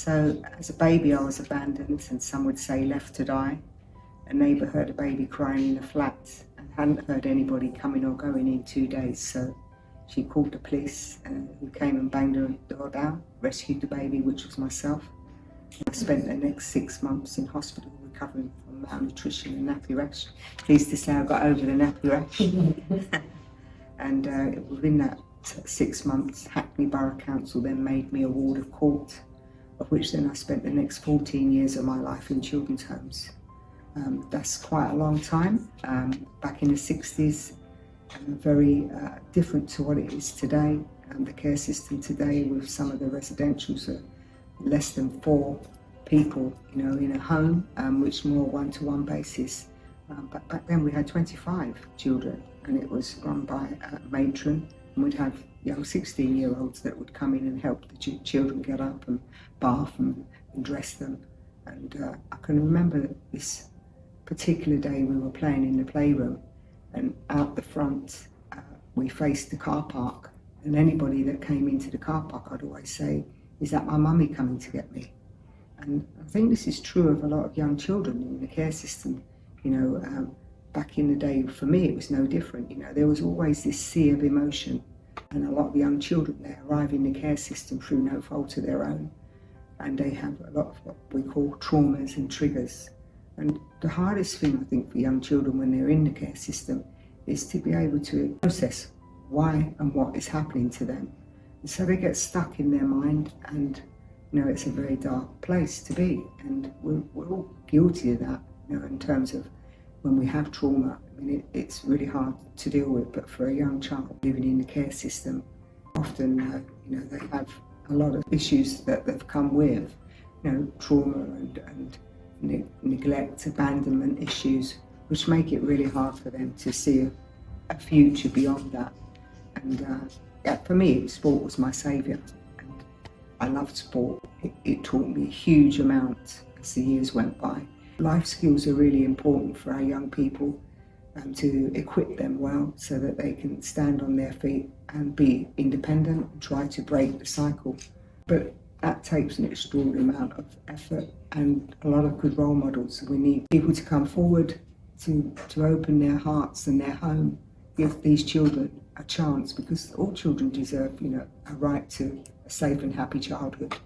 So as a baby I was abandoned, and some would say left to die. A neighbour heard a baby crying in the flat and hadn't heard anybody coming or going in 2 days, so she called the police, who came and banged her door down, rescued the baby, which was myself. I spent the next 6 months in hospital recovering from malnutrition and nappy rash. Pleased to say I got over the nappy rash. And within that 6 months, Hackney Borough Council then made me a ward of court, of which then I spent the next 14 years of my life in children's homes. That's quite a long time. Back in the 60s, very different to what it is today. The care system today, with some of the residentials, are less than 4 people, in a home, which more one-to-one basis. But back then we had 25 children, and it was run by a matron, and we'd have young 16-year-olds that would come in and help the children get up and bath and dress them. And I can remember this particular day we were playing in the playroom, and out the front we faced the car park, and anybody that came into the car park, I'd always say, "Is that my mummy coming to get me?" And I think this is true of a lot of young children in the care system. Back in the day, for me, it was no different. There was always this sea of emotion, and a lot of young children, they arrive in the care system through no fault of their own, and they have a lot of what we call traumas and triggers. And the hardest thing, I think, for young children when they're in the care system is to be able to process why and what is happening to them. And so they get stuck in their mind, and it's a very dark place to be, and we're all guilty of that, in terms of when we have trauma. It's really hard to deal with, but for a young child living in the care system, often they have a lot of issues that they've come with, trauma and neglect, abandonment issues, which make it really hard for them to see a future beyond that. And for me, sport was my saviour, and I loved sport. It taught me a huge amount as the years went by. Life skills are really important for our young people, to equip them well so that they can stand on their feet and be independent and try to break the cycle. But that takes an extraordinary amount of effort and a lot of good role models. We need people to come forward to open their hearts and their home, give these children a chance, because all children deserve, a right to a safe and happy childhood.